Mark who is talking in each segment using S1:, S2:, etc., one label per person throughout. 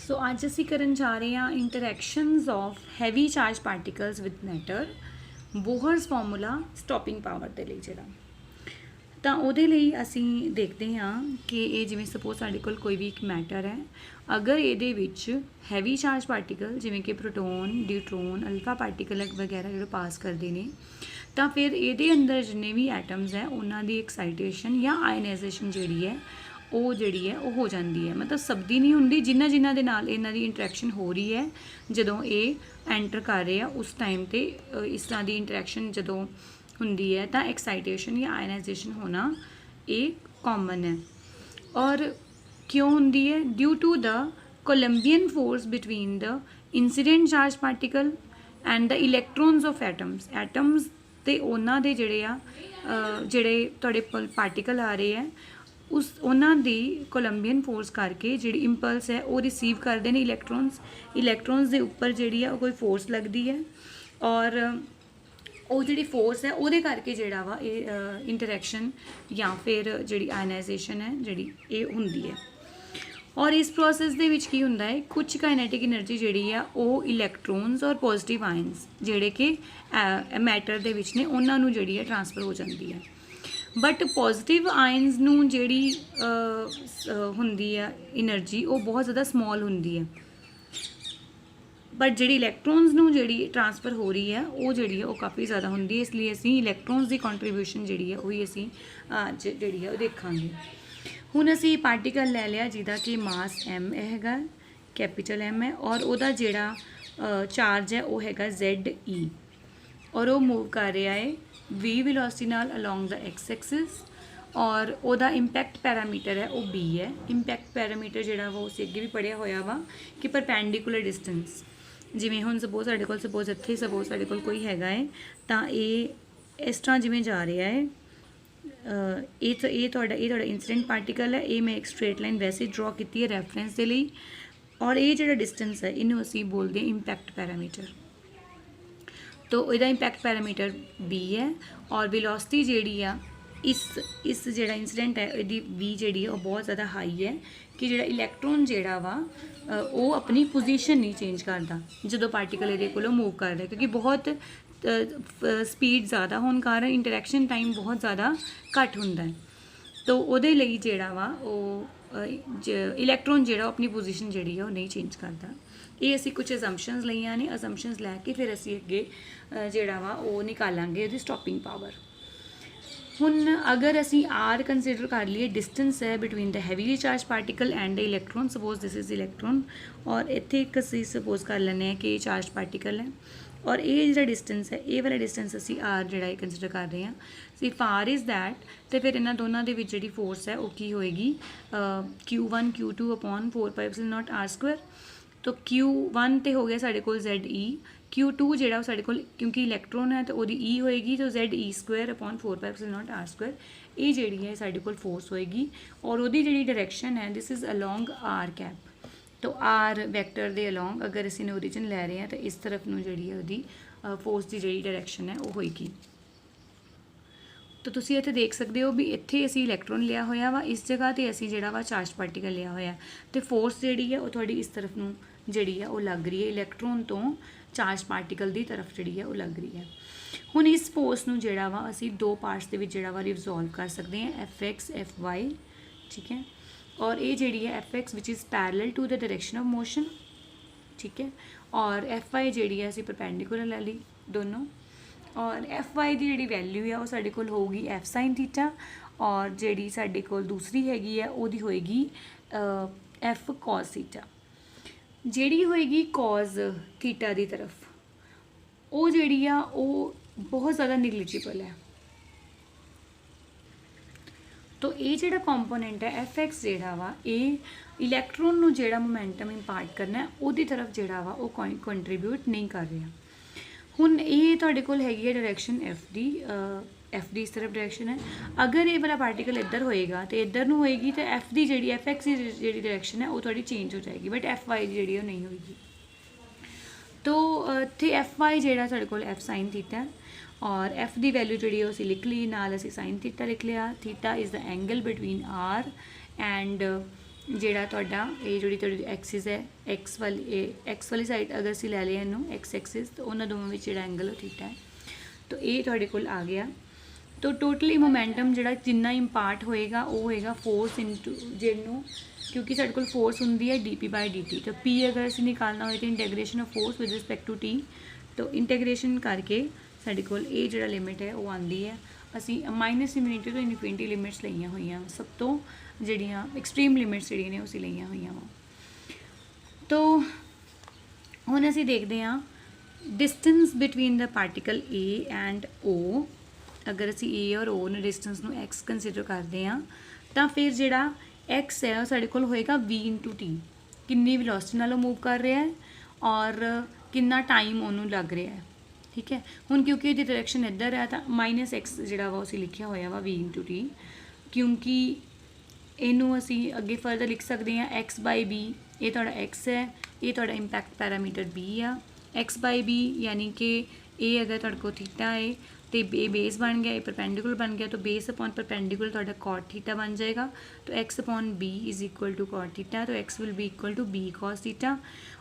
S1: सो अज असी करन जा रहे हैं interactions of heavy charge particles with matter Bohr's formula stopping power के लिए जोड़ा तो वो असी देखते हाँ कि ये जिमें सपोज साढ़े कोई भी एक मैटर है अगर ये हैवी चार्ज पार्टिकल जिमें कि प्रोटोन न्यूट्रॉन अल्फा पार्टिकल वगैरह जो पास करते हैं तो फिर ये अंदर जिन्ने भी एटम्स है उन्होंने एक्साइटेशन या आयनाइजेशन जी है वो जी है वो हो जाती है मतलब सब दी नहीं होंगी जिन्हों जिन्हों के नाल इन्हों की इंटरैक्शन हो रही है जदों ये एंटर कर रहे हैं उस टाइम पर इस तरह की इंटरैक्शन जदों होंगी है तो एक्साइटेशन या आयनाइजेशन होना ये कॉमन है। और क्यों होंगी है due to the Coulombian force between the incident charge particle and the electrons of atoms ते उन्हां दे जिहड़े आ जिहड़े तुहाडे पार्टिकल आ रहे हैं उस उन्हां दी कोलंबियन फोर्स करके जिहड़ी इंपल्स है वो रिसीव करते हैं इलैक्ट्रॉन्स दे उपर जिहड़ी है कोई फोर्स लगती है और वो जी फोर्स है वो करके जोड़ा वा इंटरैक्शन या फिर जी आयनाइजेशन है जी ये होंगी है। और इस प्रोसैस दे विच की हुंदा है कुछ काइनेटिक एनर्जी जी है वो इलैक्ट्रॉन्स और पॉजिटिव आयन्स जोड़े कि मैटर दे विच ने उन्होंने जी है ट्रांसफर हो जाती है। बट पॉजिटिव आयन्स नूं जिहड़ी हुंदी है एनर्जी वो बहुत ज़्यादा स्मॉल हुंदी है बट जी इलैक्ट्रॉन्स नूं जिहड़ी ट्रांसफर हो रही है वो जी है वो काफ़ी ज़्यादा होंगी है इसलिए असी इलैक्ट्रॉन्स की कॉन्ट्रीब्यूशन जी है वही असी जी है देखांगे। हुण असी पार्टिकल लै लिया जिहदा कि मास M हैगा कैपिटल M है और वह जिहड़ा चार्ज है वो हैगा ZE और वो मूव कर रहा है V वेलोसिटी नाल अलोंग द एक्स एक्सिस और वह इंपैक्ट पैरामीटर है वो B है। इंपैक्ट पैरामीटर जोड़ा वो उस अगे भी पढ़िया होया वा कि परपेंडिकुलर डिस्टेंस जिमें हुण सपोज साढ़े कोल सपोज इत्थे सपोज साढ़े कोल कोई हैगा है तो ये इस तरह जिमें जा रहा है ये थोड़ा इंसीडेंट पार्टिकल है ये मैं एक स्ट्रेट लाइन वैसे ड्रॉ की है रैफरेंस के लिए और ये जो डिस्टेंस है इनू असी बोलते हैं इंपैक्ट पैरामीटर। तो यदा इंपैक्ट पैरामीटर B है और वेलोसिटी जी आ इस जोड़ा इंसीडेंट है यदि V जी है बहुत ज़्यादा हाई है कि जो इलैक्ट्रॉन जोड़ा वा वो अपनी पोजीशन नहीं चेंज करता जो पार्टिकल ये को मूव कर रहा है क्योंकि बहुत स्पीड ज़्यादा होने कारण इंटरैक्शन टाइम बहुत ज़्यादा घट होंदा है। तो वो जोड़ा वा इलैक्ट्रॉन जोड़ा अपनी पोजीशन जी है वो नहीं चेंज करता। ये असी कुछ असम्पशनस लिया ने असम्पशनस लैके फिर असी अगे जोड़ा वा वो निकालांगे उसकी स्टॉपिंग पावर। हुण अगर असी R कंसीडर कर लीए डिस्टेंस है between the heavily charge particle and the electron suppose this is electron और इत्थे एक असी सपोज कर लें कि चार्ज पार्टिकल है और ये जो डिस्टेंस है ये वाला डिस्टेंस असी R जोड़ा कंसीडर कर रहे हैं सिर्फ R इज़ दैट तो फिर इन्होंने दोनों के जी फोर्स है वो की होएगी Q1 Q2 अपॉन 4πε0 R²। तो Q1 तो हो गया साढ़े को ZE Q2 जोड़ा साढ़े को क्योंकि इलैक्ट्रॉन है तो वो E होएगी तो ZE² अपॉन 4πε0 R² ये जी है साढ़े को फोर्स होएगी और वो जी डायरैक्शन है this is along R cap. तो R वैक्टर के अलोंग अगर असी ओरिजिन लै रहे हैं तो इस तरफ में जी है वो फोर्स की जी डायरैक्शन है वो होएगी। तो तुसी इत्थे देख सकते हो भी इत्थे असी इलैक्ट्रॉन लिया होया वा इस जगह तो असी जिहड़ा वा चार्ज पार्टिकल लिया होया तो फोर्स जी है वो थोड़ी इस तरफ में जी है वो लग रही है इलैक्ट्रॉन तो चार्ज पार्टिकल की तरफ जी है वो लग रही है। हुण इस फोर्स नूं जिहड़ा वा असी दो पार्ट्स दे विच जिहड़ा वा रिजोल्व कर सकते हैं Fx Fy ठीक है और ये जी है Fx which is parallel to the direction of motion ठीक है और Fy जी है असी परपेंडिकुलर लै ली दोनों और Fy की जी वैल्यू है वो साढ़े कोल होगी F sin थीटा और जी साढ़े कोल दूसरी हैगी है वो होएगी F cos थीटा जी होएगी cos थीटा की तरफ वो जी आ वो बहुत ज़्यादा निगलिजिबल है। तो ये जो कॉम्पोनेंट है Fx जोड़ा वा ये इलैक्ट्रॉन नूं जिहड़ा मोमेंटम इंपार्ट करना है वो तरफ जोड़ा वा वो कंट्रीब्यूट नहीं कर रहा। हुण ये तुहाडे कोल हैगी है डायरैक्शन F दी इस तरफ डायरैक्शन है अगर ये वाला पार्टिकल इधर होएगा तो इधर नूं होएगी तो F दी जी Fx की जी डायरैक्शन है वो थोड़ी चेंज हो जाएगी बट Fy जी वो नहीं होएगी। तो इत्थे Fy जोड़ा साढ़े कोल F sin थीटा है और F की वैल्यू जी असी लिख ली नाल असी sin थीटा लिख लिया। Theta is the angle between R and ਜਿਹੜਾ ਤੁਹਾਡਾ ਇਹ ਜਿਹੜੀ ਤੁਹਾਡੀ ਐਕਸਿਸ ਹੈ ਐਕਸ ਵਾਲੀ ਸਾਈਡ ਅਗਰ ਅਸੀਂ ਲੈ ਲਈਏ ਇਹਨੂੰ ਐਕਸ ਐਕਸਿਸ, ਤਾਂ ਉਹਨਾਂ ਦੋਵਾਂ ਵਿੱਚ ਜਿਹੜਾ ਐਂਗਲ ਉਹ ਥੀਟਾ ਹੈ। ਤਾਂ ਇਹ ਤੁਹਾਡੇ ਕੋਲ ਆ ਗਿਆ। ਤਾਂ ਟੋਟਲੀ ਮੋਮੈਂਟਮ ਜਿਹੜਾ ਜਿੰਨਾ ਇੰਪਾਰਟ ਹੋਏਗਾ ਉਹ ਹੋਏਗਾ ਫੋਰਸ ਇਨਟੂ ਜਿਹਨੂੰ, ਕਿਉਂਕਿ ਸਾਡੇ ਕੋਲ ਫੋਰਸ ਹੁੰਦੀ ਹੈ dp/dt। ਤਾਂ p ਅਗਰ ਅਸੀਂ ਨਿਕਾਲਣਾ ਹੋਏ ਤਾਂ integration of force with respect to t, ਤਾਂ ਇੰਟੈਗਰੇਸ਼ਨ ਕਰਕੇ ਸਾਡੇ ਕੋਲ ਇਹ ਜਿਹੜਾ ਲਿਮਿਟ ਹੈ ਉਹ ਆਉਂਦੀ ਹੈ। ਅਸੀਂ -ਇਨਫਿਨਿਟੀ ਤੋਂ ਇਨਫਿਨਿਟੀ ਲਿਮਿਟਸ ਲਈਆਂ ਹੋਈਆਂ, ਸਭ ਤੋਂ ਜਿਹੜੀਆਂ ਐਕਸਟ੍ਰੀਮ ਲਿਮਿਟਸ ਜਿਹੜੀਆਂ ਨੇ ਅਸੀਂ ਲਈਆਂ ਹੋਈਆਂ ਵਾ। ਤਾਂ ਹੁਣ ਅਸੀਂ ਦੇਖਦੇ ਹਾਂ distance between the particle A and O। ਅਗਰ ਅਸੀਂ A ਔਰ O ਨੂੰ ਡਿਸਟੈਂਸ ਨੂੰ x ਕੰਸੀਡਰ ਕਰਦੇ ਹਾਂ ਤਾਂ ਫਿਰ ਜਿਹੜਾ x ਹੈ ਉਹ ਸਾਡੇ ਕੋਲ ਹੋਏਗਾ v/t, ਕਿੰਨੀ ਵੈਲੋਸਿਟੀ ਨਾਲ ਉਹ ਮੂਵ ਕਰ ਰਿਹਾ ਹੈ ਔਰ ਕਿੰਨਾ ਟਾਈਮ ਉਹਨੂੰ ਲੱਗ ਰਿਹਾ ਹੈ। ਠੀਕ ਹੈ, ਹੁਣ ਕਿਉਂਕਿ ਇਹਦੀ ਡਾਇਰੈਕਸ਼ਨ ਇੱਧਰ ਹੈ ਤਾਂ -x ਜਿਹੜਾ ਵਾ ਅਸੀਂ ਲਿਖਿਆ ਹੋਇਆ ਵਾ v/t, ਕਿਉਂਕਿ ਇਹਨੂੰ ਅਸੀਂ ਅੱਗੇ ਫਰਦਰ ਲਿਖ ਸਕਦੇ ਹਾਂ x/b। ਇਹ ਤੁਹਾਡਾ x ਹੈ, ਇਹ ਤੁਹਾਡਾ ਇੰਪੈਕਟ ਪੈਰਾਮੀਟਰ b ਆ। x/b ਯਾਨੀ ਕਿ ਇਹ ਅਗਰ ਤੁਹਾਡੇ ਕੋਲ ਥੀਟਾ ਹੈ तो ये बेस बन गया, ये परपेंडिकुलर बन गया, तो बेस अपॉन परपेंडिकुलर ਤੁਹਾਡਾ cot थीटा बन जाएगा। तो x upon b is equal to cot theta, तो x will be equal to b cos theta,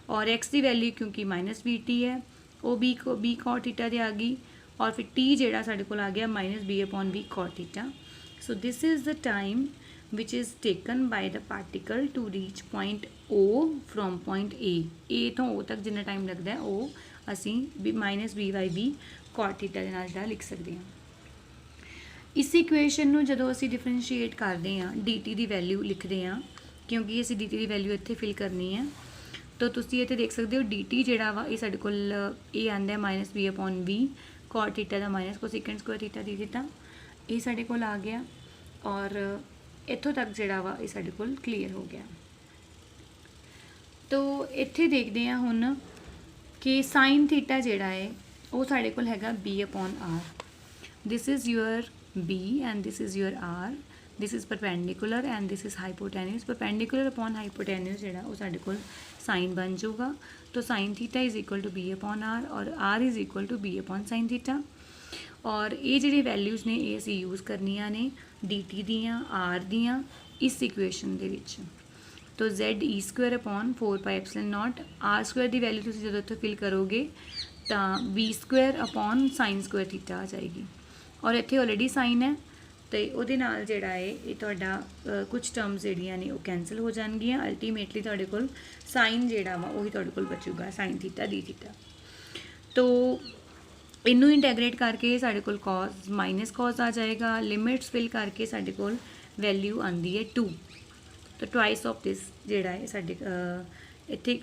S1: और x की वैल्यू क्योंकि -vt है वो b cot थीटा ਦੀ ਆ गई, और फिर t ਜਿਹੜਾ ਸਾਡੇ ਕੋਲ ਆ ਗਿਆ -b upon b cot theta. So this is the time which is taken by the particle to reach point O from point A ਤੋਂ O ਤੱਕ ਜਿੰਨਾ ਟਾਈਮ ਲੱਗਦਾ ਹੈ ਉਹ ਅਸੀਂ -b/b cot थीटा ਦੇ ਨਾਲ ਜਿਹੜਾ ਲਿਖ ਸਕਦੇ ਹਾਂ। ਇਸ ਇਕੁਏਸ਼ਨ ਨੂੰ ਜਦੋਂ ਅਸੀਂ ਡਿਫਰੈਂਸ਼ੀਏਟ ਕਰਦੇ ਹਾਂ dt ਦੀ ਵੈਲਿਊ ਲਿਖਦੇ ਹਾਂ, ਕਿਉਂਕਿ ਅਸੀਂ dt ਦੀ ਵੈਲਿਊ ਇੱਥੇ ਫਿਲ ਕਰਨੀ ਹੈ। ਤਾਂ ਤੁਸੀਂ ਇੱਥੇ ਦੇਖ ਸਕਦੇ ਹੋ dt ਜਿਹੜਾ ਵਾ ਇਹ ਸਾਡੇ ਕੋਲ ਇਹ ਆਉਂਦਾ -b/b cot थीटा ਦਾ -cosecant square theta d theta, ਇਹ ਸਾਡੇ ਕੋਲ ਆ ਗਿਆ। ਔਰ ਇੱਥੋਂ ਤੱਕ ਜਿਹੜਾ ਵਾ ਇਹ ਸਾਡੇ ਕੋਲ ਕਲੀਅਰ ਹੋ ਗਿਆ। ਤਾਂ ਇੱਥੇ ਦੇਖਦੇ ਹਾਂ ਹੁਣ ਕਿ ਸਾਈਨ ਥੀਟਾ ਜਿਹੜਾ ਹੈ ਉਹ ਸਾਡੇ ਕੋਲ ਹੈਗਾ b/r। This is your b and this is your r, this is perpendicular and this is hypotenuse. Perpendicular upon hypotenuse ਜਿਹੜਾ ਉਹ ਸਾਡੇ ਕੋਲ ਸਾਈਨ ਬਣ ਜਾਊਗਾ। ਤਾਂ sine theta is equal to b/r ਔਰ r is equal to b/sin theta. ਔਰ ਇਹ ਜਿਹੜੀ ਵੈਲਿਊਜ਼ ਨੇ ਇਹ ਅਸੀਂ ਯੂਜ਼ ਕਰਨੀਆਂ ਨੇ dt ਦੀਆਂ r ਦੀਆਂ ਇਸ ਇਕੁਏਸ਼ਨ ਦੇ ਵਿੱਚ। तो z² अपॉन 4πε0 r² ਦੀ ਵੈਲਿਊ ਤੁਸੀਂ ਜਦੋਂ ਇੱਥੇ ਫਿਲ ਕਰੋਗੇ ਤਾਂ v² अपॉन sin² ਥੀਟਾ ਆ ਜਾਏਗੀ, ਔਰ ਇੱਥੇ ਆਲਰੇਡੀ ਸਾਈਨ ਹੈ ਤੇ ਉਹਦੇ ਨਾਲ ਜਿਹੜਾ ਹੈ ਇਹ ਤੁਹਾਡਾ ਕੁਝ ਟਰਮਸ ਜਿਹੜੀਆਂ ਨੇ ਉਹ ਕੈਂਸਲ ਹੋ ਜਾਣਗੀਆਂ। ਅਲਟੀਮੇਟਲੀ ਤੁਹਾਡੇ ਕੋਲ ਸਾਈਨ ਜਿਹੜਾ ਵਾ ਉਹੀ ਤੁਹਾਡੇ ਕੋਲ ਬਚੂਗਾ, ਸਾਈਨ ਥੀਟਾ d ਥੀਟਾ। ਤੋ ਇਹਨੂੰ ਇੰਟੈਗਰੇਟ ਕਰਕੇ ਸਾਡੇ ਕੋਲ cos -cos ਆ ਜਾਏਗਾ। ਲਿਮਿਟਸ ਫਿਲ ਕਰਕੇ ਸਾਡੇ ਕੋਲ ਵੈਲਿਊ ਆਉਂਦੀ ਹੈ 2। ਤਾਂ ਟਵਾਈਸ ਆਫ ਦਿਸ ਜਿਹੜਾ ਹੈ ਸਾਡੇ ਇੱਥੇ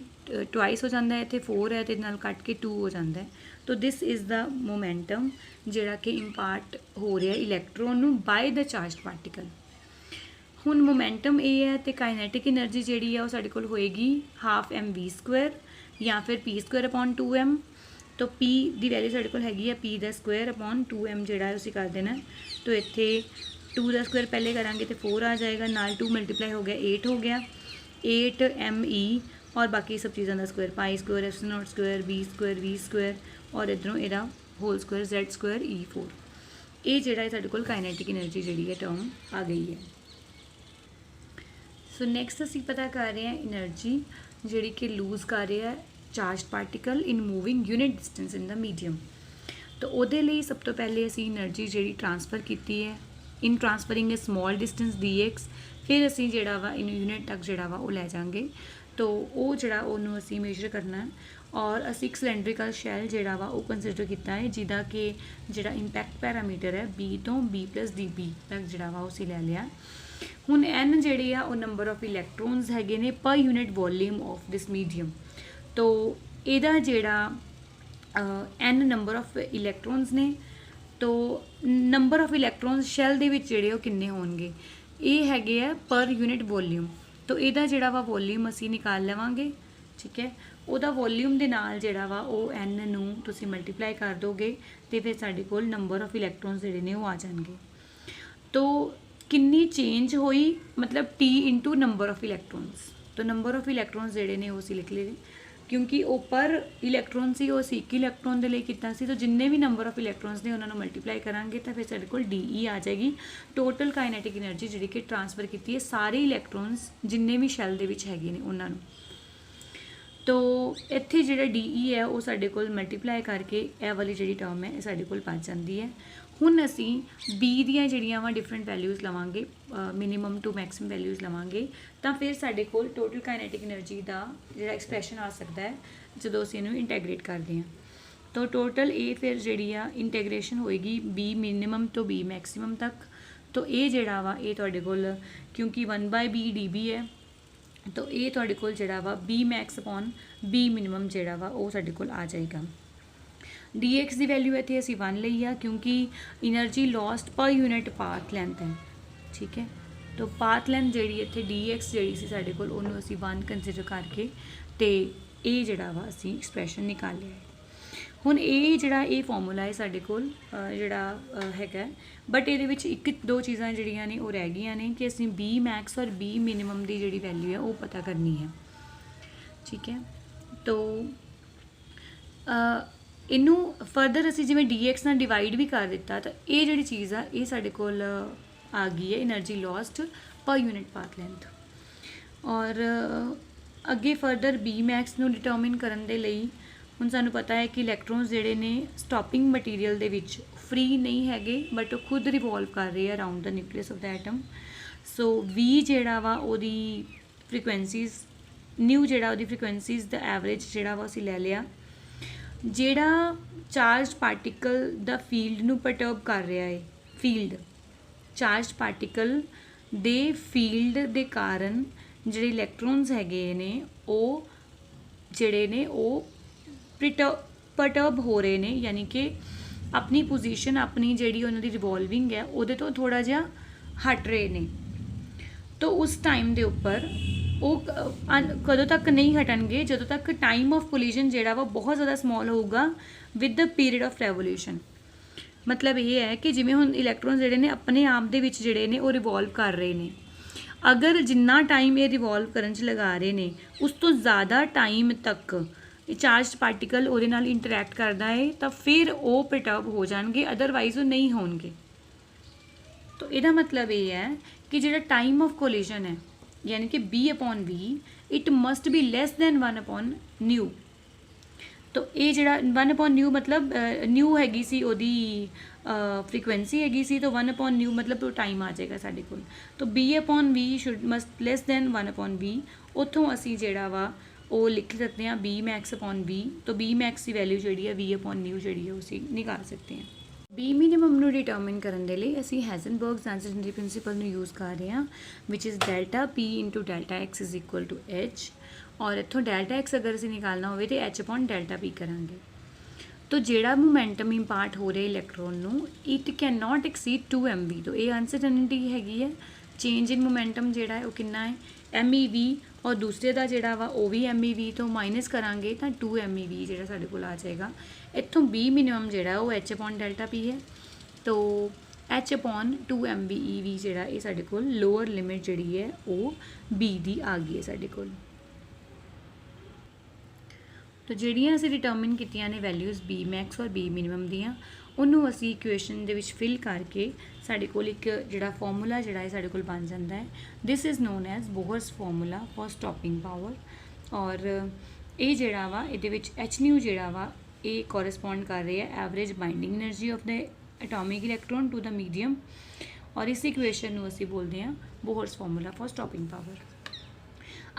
S1: ਟਵਾਈਸ ਹੋ ਜਾਂਦਾ ਹੈ, ਇੱਥੇ 4 ਹੈ ਤੇ ਨਾਲ ਕੱਟ ਕੇ 2 ਹੋ ਜਾਂਦਾ ਹੈ। ਤਾਂ ਦਿਸ ਇਜ਼ ਦਾ ਮੋਮੈਂਟਮ ਜਿਹੜਾ ਕਿ ਇੰਪਾਰਟ ਹੋ ਰਿਹਾ ਇਲੈਕਟ੍ਰੋਨ ਨੂੰ ਬਾਏ ਦਾ ਚਾਰਜਡ ਪਾਰਟੀਕਲ। ਹੁਣ ਮੋਮੈਂਟਮ ਇਹ ਹੈ ਤੇ ਕਾਈਨੈਟਿਕ એનર્ਜੀ ਜਿਹੜੀ ਆ ਉਹ ਸਾਡੇ ਕੋਲ ਹੋਏਗੀ 12mv² ਜਾਂ ਫਿਰ p² ਅਪੋਨ 2m। ਤਾਂ p ਦੀ ਵੈਲਿਊ ਸਾਡੇ ਕੋਲ ਹੈਗੀ ਆ p² ਅਪੋਨ 2m ਜਿਹੜਾ ਅਸੀਂ ਕਰ ਦੇਣਾ। ਤਾਂ ਇੱਥੇ 2 ਦਾ ਸਕੁਅਰ ਪਹਿਲੇ ਕਰਾਂਗੇ तो 4 आ जाएगा, नाल 2 मल्टीप्लाई हो गया 8 हो गया, 8me और बाकी सब चीज़ों का स्क्वायर π² ε0² b² और इधरों ਇਹਦਾ होल स्क्वायर z² e4। ਇਹ ਜਿਹੜਾ ਹੈ ਸਾਡੇ ਕੋਲ ਕਾਈਨੈਟਿਕ એનર્ਜੀ ਜਿਹੜੀ ਹੈ ਟਰਮ ਆ ਗਈ ਹੈ। ਸੋ ਨੈਕਸਟ ਅਸੀਂ ਪਤਾ ਕਰ ਰਹੇ ਹਾਂ એનર્ਜੀ ਜਿਹੜੀ ਕਿ ਲੂਜ਼ ਕਰ ਰਿਹਾ ਚਾਰਜਡ ਪਾਰਟੀਕਲ ਇਨ ਮੂਵਿੰਗ ਯੂਨਿਟ ਡਿਸਟੈਂਸ ਇਨ ਦਾ ਮੀਡੀਅਮ। ਤਾਂ ਉਹਦੇ ਲਈ ਸਭ ਤੋਂ ਪਹਿਲੇ ਅਸੀਂ એનર્ਜੀ ਜਿਹੜੀ ਟ੍ਰਾਂਸਫਰ ਕੀਤੀ ਹੈ ਇਨ ਟ੍ਰਾਂਸਫਰਿੰਗ ਅ ਸਮੋਲ ਡਿਸਟੈਂਸ dx, ਫਿਰ ਅਸੀਂ ਜਿਹੜਾ ਵਾ ਇਹਨੂੰ ਯੂਨਿਟ ਤੱਕ ਜਿਹੜਾ ਵਾ ਉਹ ਲੈ ਜਾਵਾਂਗੇ। ਤਾਂ ਉਹ ਜਿਹੜਾ ਉਹਨੂੰ ਅਸੀਂ ਮੇਜਰ ਕਰਨਾ ਔਰ ਅਸੀਂ ਇੱਕ ਸਿਲੈਂਡਰੀਕਲ ਸ਼ੈਲ ਜਿਹੜਾ ਵਾ ਉਹ ਕੰਸੀਡਰ ਕੀਤਾ ਹੈ ਜਿਹਦਾ ਕਿ ਜਿਹੜਾ ਇੰਪੈਕਟ ਪੈਰਾਮੀਟਰ ਹੈ b ਤੋਂ b+db ਤੱਕ ਜਿਹੜਾ ਵਾ ਉਹ ਅਸੀਂ ਲੈ ਲਿਆ। ਹੁਣ n ਜਿਹੜੇ ਆ ਉਹ ਨੰਬਰ ਆਫ ਇਲੈਕਟ੍ਰੋਨਸ ਹੈਗੇ ਨੇ ਪਰ unit volume of this medium. ਤਾਂ ਇਹਦਾ ਜਿਹੜਾ n ਨੰਬਰ ਆਫ ਇਲੈਕਟ੍ਰੋਨਸ ਨੇ, तो नंबर ऑफ इलैक्ट्रॉन्स शैल ਦੇ ਵਿੱਚ ਜਿਹੜੇ ਉਹ ਕਿੰਨੇ ਹੋਣਗੇ ਇਹ ਹੈਗੇ ਆ ਪਰ ਯੂਨਿਟ ਵੋਲੀਅਮ। ਤਾਂ ਇਹਦਾ ਜਿਹੜਾ ਵਾ ਵੋਲੀਅਮ ਅਸੀਂ ਨਿਕਾਲ ਲਵਾਂਗੇ। ਠੀਕ ਹੈ, ਉਹਦਾ ਵੋਲੀਅਮ ਦੇ ਨਾਲ ਜਿਹੜਾ ਵਾ ਉਹ n ਨੂੰ ਤੁਸੀਂ ਮਲਟੀਪਲਾਈ ਕਰ ਦੋਗੇ ਤੇ ਫਿਰ ਸਾਡੇ ਕੋਲ ਨੰਬਰ ਆਫ ਇਲੈਕਟ੍ਰॉन्स ਜਿਹੜੇ ਨੇ ਉਹ ਆ ਜਾਣਗੇ। ਤਾਂ ਕਿੰਨੀ ਚੇਂਜ ਹੋਈ ਮਤਲਬ t ਇਨਟੂ ਨੰਬਰ ਆਫ ਇਲੈਕਟ੍ਰॉन्स। ਤਾਂ ਨੰਬਰ ਆਫ ਇਲੈਕਟ੍ਰॉन्स ਜਿਹੜੇ ਨੇ ਉਹ ਅਸੀਂ ਲਿਖ ਲਏ। ਕਿਉਂਕਿ ਉਹ ਪਰ ਇਲੈਕਟ੍ਰੋਨ ਸੀ, ਉਹ ਅਸੀਂ ਇੱਕ ਇਲੈਕਟ੍ਰੋਨ ਦੇ ਲਈ ਕੀਤਾ ਸੀ। ਤਾਂ ਜਿੰਨੇ ਵੀ ਨੰਬਰ ਆਫ ਇਲੈਕਟ੍ਰੋਨਸ ਨੇ ਉਹਨਾਂ ਨੂੰ ਮਲਟੀਪਲਾਈ ਕਰਾਂਗੇ ਤਾਂ ਫਿਰ ਸਾਡੇ ਕੋਲ DE ਆ ਜਾਏਗੀ, ਟੋਟਲ ਕਾਈਨੈਟਿਕ એનર્ਜੀ ਜਿਹੜੀ ਕਿ ਟ੍ਰਾਂਸਫਰ ਕੀਤੀ ਹੈ ਸਾਰੇ ਇਲੈਕਟ੍ਰੋਨਸ ਜਿੰਨੇ ਵੀ ਸ਼ੈਲ ਦੇ ਵਿੱਚ ਹੈਗੇ ਨੇ ਉਹਨਾਂ ਨੂੰ। ਤੋ ਇੱਥੇ ਜਿਹੜਾ DE ਹੈ ਉਹ ਸਾਡੇ ਕੋਲ ਮਲਟੀਪਲਾਈ ਕਰਕੇ ਇਹ ਵਾਲੀ ਜਿਹੜੀ ਟਰਮ ਹੈ ਇਹ ਸਾਡੇ ਕੋਲ ਬਚ ਜਾਂਦੀ ਹੈ। ਹੁਣ ਅਸੀਂ B ਦੀਆਂ ਜਿਹੜੀਆਂ ਵਾ ਡਿਫਰੈਂਟ ਵੈਲਿਊਜ਼ ਲਵਾਂਗੇ, ਮਿਨੀਮਮ ਟੂ ਮੈਕਸਿਮਮ ਵੈਲਿਊਜ਼ ਲਵਾਂਗੇ, ਤਾਂ ਫਿਰ ਸਾਡੇ ਕੋਲ ਟੋਟਲ ਕਾਈਨੈਟਿਕ એનર્ਜੀ ਦਾ ਜਿਹੜਾ ਐਕਸਪ੍ਰੈਸ਼ਨ ਆ ਸਕਦਾ ਹੈ ਜਦੋਂ ਅਸੀਂ ਇਹਨੂੰ ਇੰਟੈਗਰੇਟ ਕਰਦੇ ਹਾਂ। ਤਾਂ ਟੋਟਲ ਇਹ ਫਿਰ ਜਿਹੜੀ ਆ ਇੰਟੈਗਰੇਸ਼ਨ ਹੋਏਗੀ B ਮਿਨੀਮਮ ਤੋਂ B ਮੈਕਸਿਮਮ ਤੱਕ। ਤਾਂ ਇਹ ਜਿਹੜਾ ਵਾ ਇਹ ਤੁਹਾਡੇ ਕੋਲ ਕਿਉਂਕਿ 1/B dB ਹੈ, ਤਾਂ ਇਹ ਤੁਹਾਡੇ ਕੋਲ ਜਿਹੜਾ ਵਾ B max upon B minimum ਜਿਹੜਾ ਵਾ ਉਹ ਸਾਡੇ ਕੋਲ ਆ ਜਾਏਗਾ। dx ਦੀ ਵੈਲਿਊ ਇੱਥੇ ਅਸੀਂ 1 ਲਈ ਆ ਕਿਉਂਕਿ એનર્ਜੀ ਲੋਸਟ ਪਰ ਯੂਨਿਟ ਪਾਥ ਲੈਂਥ ਹੈ, ਠੀਕ ਹੈ। ਤਾਂ ਪਾਥ ਲੈਂਥ ਜਿਹੜੀ ਇੱਥੇ dx ਜਿਹੜੀ ਸੀ ਸਾਡੇ ਕੋਲ ਉਹਨੂੰ ਅਸੀਂ 1 ਕੰਸੀਡਰ ਕਰਕੇ ਤੇ ਇਹ ਜਿਹੜਾ ਵਾ ਅਸੀਂ ਐਕਸਪ੍ਰੈਸ਼ਨ ਨਿਕਾਲ ਲਿਆ ਹੈ। ਹੁਣ ਇਹ ਜਿਹੜਾ ਇਹ ਫਾਰਮੂਲਾ ਹੈ ਸਾਡੇ ਕੋਲ ਜਿਹੜਾ ਹੈਗਾ, ਬਟ ਇਹਦੇ ਵਿੱਚ ਇੱਕ ਦੋ ਚੀਜ਼ਾਂ ਜਿਹੜੀਆਂ ਨੇ ਉਹ ਰਹਿ ਗਈਆਂ ਨੇ ਕਿ ਅਸੀਂ B max ਔਰ B minimum ਦੀ ਜਿਹੜੀ ਵੈਲਿਊ ਹੈ ਉਹ ਪਤਾ ਕਰਨੀ ਹੈ, ਠੀਕ ਹੈ। ਤਾਂ ਇਹਨੂੰ ਫਰਦਰ ਅਸੀਂ ਜਿਵੇਂ dx ਨਾਲ ਡਿਵਾਈਡ ਵੀ ਕਰ ਦਿੱਤਾ ਤਾਂ ਇਹ ਜਿਹੜੀ ਚੀਜ਼ ਆ ਇਹ ਸਾਡੇ ਕੋਲ ਆ ਗਈ ਹੈ એનર્ਜੀ ਲੋਸਟ ਪਰ ਯੂਨਿਟ ਪਾਥ ਲੈਂਥ। ਔਰ ਅੱਗੇ ਫਰਦਰ B max ਨੂੰ ਡਿਟਰਮਿਨ ਕਰਨ ਦੇ ਲਈ ਹੁਣ ਸਾਨੂੰ ਪਤਾ ਹੈ ਕਿ ਇਲੈਕਟ੍ਰੋਨਸ ਜਿਹੜੇ ਨੇ ਸਟਾਪਿੰਗ ਮਟੀਰੀਅਲ ਦੇ ਵਿੱਚ ਫ੍ਰੀ ਨਹੀਂ ਹੈਗੇ, ਬਟ ਉਹ ਖੁਦ ਰਿਵੋਲਵ ਕਰ ਰਹੇ ਆ around the nucleus of the atom. So V ਜਿਹੜਾ ਵਾ ਉਹਦੀ ਫ੍ਰੀਕੁਐਂਸੀਜ਼ ਨਿਊ ਜਿਹੜਾ ਉਹਦੀ ਫ੍ਰੀਕੁਐਂਸੀਜ਼ ਦਾ ਐਵਰੇਜ ਜਿਹੜਾ ਵਾ ਅਸੀਂ ਲੈ ਲਿਆ। ਜਿਹੜਾ ਚਾਰਜਡ ਪਾਰਟੀਕਲ ਦਾ ਫੀਲਡ ਨੂੰ ਪਰਟਰਬ ਕਰ ਰਿਹਾ ਹੈ, ਫੀਲਡ ਚਾਰਜਡ ਪਾਰਟੀਕਲ ਦੇ ਫੀਲਡ ਦੇ ਕਾਰਨ ਜਿਹੜੇ ਇਲੈਕਟ੍ਰੋਨਸ ਹੈਗੇ ਨੇ ਉਹ ਜਿਹੜੇ ਨੇ ਉਹ ਪਰਟਰਬ ਹੋ ਰਹੇ ਨੇ, ਯਾਨੀ ਕਿ ਆਪਣੀ ਪੋਜੀਸ਼ਨ ਆਪਣੀ ਜਿਹੜੀ ਉਹਨਾਂ ਦੀ ਰਿਵੋਲਵਿੰਗ ਹੈ ਉਹਦੇ ਤੋਂ ਥੋੜ੍ਹਾ ਜਿਹਾ ਹਟ ਰਹੇ ਨੇ। ਤਾਂ ਉਸ ਟਾਈਮ ਦੇ ਉੱਪਰ ਉਹ ਕਦੋਂ ਤੱਕ ਨਹੀਂ ਹਟਣਗੇ, ਜਦੋਂ ਤੱਕ ਟਾਈਮ ਆਫ ਕੋਲੀਜਨ ਜਿਹੜਾ ਵਾ ਬਹੁਤ ਜ਼ਿਆਦਾ ਸਮਾਲ ਹੋਊਗਾ with the period of revolution. ਮਤਲਬ ਇਹ ਹੈ ਕਿ ਜਿਵੇਂ ਹੁਣ ਇਲੈਕਟ੍ਰੋਨ ਜਿਹੜੇ ਨੇ ਆਪਣੇ ਆਪ ਦੇ ਵਿੱਚ ਜਿਹੜੇ ਨੇ ਉਹ ਰਿਵੋਲਵ ਕਰ ਰਹੇ ਨੇ, ਅਗਰ ਜਿੰਨਾ ਟਾਈਮ ਇਹ ਰਿਵੋਲਵ ਕਰਨ 'ਚ ਲਗਾ ਰਹੇ ਨੇ ਉਸ ਤੋਂ ਜ਼ਿਆਦਾ ਟਾਈਮ ਤੱਕ ਚਾਰਜਡ ਪਾਰਟੀਕਲ ਉਹਦੇ ਨਾਲ ਇੰਟਰੈਕਟ ਕਰਦਾ ਹੈ ਤਾਂ ਫਿਰ ਉਹ ਪਰਟਰਬ ਹੋ ਜਾਣਗੇ, ਅਦਰਵਾਈਜ਼ ਉਹ ਨਹੀਂ ਹੋਣਗੇ। ਤਾਂ ਇਹਦਾ ਮਤਲਬ ਇਹ ਹੈ ਕਿ ਜਿਹੜਾ ਟਾਈਮ ਆਫ ਕੋਲੀਜਨ ਹੈ ਯਾਨੀ ਕਿ B/V it must be less than 1/νਿਊ। ਤਾਂ ਇਹ ਜਿਹੜਾ 1/νਿਊ ਮਤਲਬ ਨਿਊ ਹੈਗੀ ਸੀ ਉਹਦੀ ਫ੍ਰੀਕੁਐਂਸੀ ਹੈਗੀ ਸੀ, ਤਾਂ 1/νਿਊ ਮਤਲਬ ਉਹ ਟਾਈਮ ਆ ਜਾਏਗਾ ਸਾਡੇ ਕੋਲ। ਤਾਂ B/V should must less than 1/V। ਉੱਥੋਂ ਅਸੀਂ ਜਿਹੜਾ ਵਾ ਉਹ ਲਿਖ ਸਕਦੇ ਹਾਂ B max upon V। ਤਾਂ B max ਦੀ ਵੈਲਿਊ ਜਿਹੜੀ ਹੈ V/νਿਊ ਜਿਹੜੀ ਹੈ ਉਹ ਅਸੀਂ ਨਿਕਾਲ ਸਕਦੇ ਹਾਂ। B minimum ਨੂੰ ਡਿਟਰਮਿਨ ਕਰਨ ਦੇ ਲਈ ਅਸੀਂ ਹੈਜ਼ਨਬਰਗਸ ਅਨਸਰਟਨਟੀ ਪ੍ਰਿੰਸੀਪਲ ਨੂੰ ਯੂਜ਼ ਕਰ ਰਹੇ ਹਾਂ, which is delta P into delta X is equal to H। ਔਰ ਇੱਥੋਂ ਡੈਲਟਾ X ਅਗਰ ਅਸੀਂ ਨਿਕਾਲਣਾ ਹੋਵੇ ਤਾਂ H/delta P ਕਰਾਂਗੇ। ਤਾਂ ਜਿਹੜਾ ਮੋਮੈਂਟਮ ਇੰਪਾਰਟ ਹੋ ਰਿਹਾ ਇਲੈਕਟ੍ਰੋਨ ਨੂੰ ਇਟ ਕੈਨ ਨਾਟ ਐਕਸੀਡ 2 MeV। ਤਾਂ ਇਹ ਅਨਸਰਟਨਟੀ ਹੈਗੀ ਹੈ, ਚੇਂਜ ਇਨ ਮੋਮੈਂਟਮ ਜਿਹੜਾ ਹੈ ਉਹ ਕਿੰਨਾ ਹੈ MeV, ਔਰ ਦੂਸਰੇ ਦਾ ਜਿਹੜਾ ਵਾ ਉਹ ਵੀ MeV ਤੋਂ ਮਾਈਨਸ ਕਰਾਂਗੇ ਤਾਂ 2 MeV ਜਿਹੜਾ ਸਾਡੇ ਕੋਲ ਆ ਜਾਏਗਾ। ਇੱਥੋਂ B minimum ਜਿਹੜਾ ਉਹ H/delta P ਹੈ, ਤਾਂ H/2 MeV ਜਿਹੜਾ ਇਹ ਸਾਡੇ ਕੋਲ ਲੋਅਰ ਲਿਮਿਟ ਜਿਹੜੀ ਹੈ ਉਹ B ਦੀ ਆ ਗਈ ਹੈ ਸਾਡੇ ਕੋਲ। ਤਾਂ ਜਿਹੜੀਆਂ ਅਸੀਂ ਡਿਟਰਮਿਨ ਕੀਤੀਆਂ ਨੇ ਵੈਲਿਊਜ਼ B max ਔਰ B minimum ਦੀਆਂ, ਉਹਨੂੰ ਅਸੀਂ ਇਕੁਏਸ਼ਨ ਦੇ ਵਿੱਚ ਫਿਲ ਕਰਕੇ ਸਾਡੇ ਕੋਲ ਇੱਕ ਜਿਹੜਾ ਫਾਰਮੂਲਾ ਜਿਹੜਾ ਹੈ ਸਾਡੇ ਕੋਲ ਬਣ ਜਾਂਦਾ ਹੈ। This is known as Bohr's formula for stopping power. ਔਰ ਇਹ ਜਿਹੜਾ ਵਾ ਇਹਦੇ ਵਿੱਚ Hν ਜਿਹੜਾ ਵਾ ਇਹ ਕੋਰਸਪੋਂਡ ਕਰ ਰਿਹਾ ਹੈ average binding energy of the atomic electron to the medium, ਔਰ ਇਸ ਇਕੁਏਸ਼ਨ ਨੂੰ ਅਸੀਂ ਬੋਲਦੇ ਹਾਂ Bohr's formula for stopping power.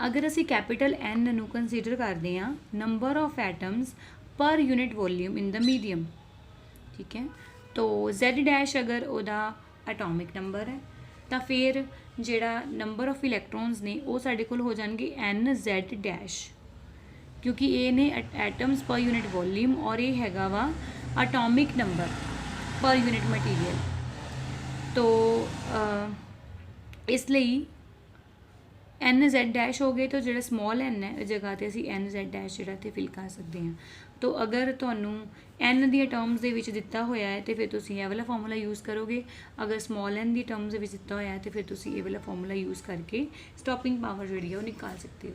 S1: ਅਗਰ ਅਸੀਂ ਕੈਪੀਟਲ N ਨੂੰ ਕੰਸੀਡਰ ਕਰਦੇ ਹਾਂ number of atoms per unit volume in the medium, ਠੀਕ ਹੈ। ਤਾਂ Z' ਅਗਰ ਉਹਦਾ ਐਟੋਮਿਕ ਨੰਬਰ ਹੈ ਤਾਂ ਫਿਰ ਜਿਹੜਾ ਨੰਬਰ ਆਫ ਇਲੈਕਟ੍ਰੋਨਸ ਨੇ ਉਹ ਸਾਡੇ ਕੋਲ ਹੋ ਜਾਣਗੇ NZ', ਕਿਉਂਕਿ ਇਹ ਨੇ ਐਟਮਸ ਪਰ ਯੂਨਿਟ ਵੋਲਿਊਮ ਔਰ ਇਹ ਹੈਗਾ ਵਾ ਐਟੋਮਿਕ ਨੰਬਰ ਪਰ ਯੂਨਿਟ ਮਟੀਰੀਅਲ। ਤਾਂ ਇਸ ਲਈ NZ' ਹੋ ਗਏ, ਤਾਂ ਜਿਹੜਾ ਸਮਾਲ n ਹੈ ਜਗ੍ਹਾ 'ਤੇ ਅਸੀਂ NZ' ਜਿਹੜਾ ਇੱਥੇ ਫਿਲ ਕਰ ਸਕਦੇ ਹਾਂ। ਤਾਂ ਅਗਰ ਤੁਹਾਨੂੰ n ਦੀਆਂ ਟਰਮਸ ਦੇ ਵਿੱਚ ਦਿੱਤਾ ਹੋਇਆ ਹੈ ਤਾਂ ਫਿਰ ਤੁਸੀਂ ਇਹ ਵਾਲਾ ਫਾਰਮੂਲਾ ਯੂਜ਼ ਕਰੋਗੇ, ਅਗਰ ਸਮਾਲ n ਦੀ ਟਰਮਸ ਦੇ ਵਿੱਚ ਦਿੱਤਾ ਹੋਇਆ ਹੈ ਤਾਂ ਫਿਰ ਤੁਸੀਂ ਇਹ ਵਾਲਾ ਫਾਰਮੂਲਾ ਯੂਜ਼ ਕਰਕੇ ਸਟਾਪਿੰਗ ਪਾਵਰ ਜਿਹੜੀ ਹੈ ਉਹ ਨਿਕਾਲ ਸਕਦੇ ਹੋ।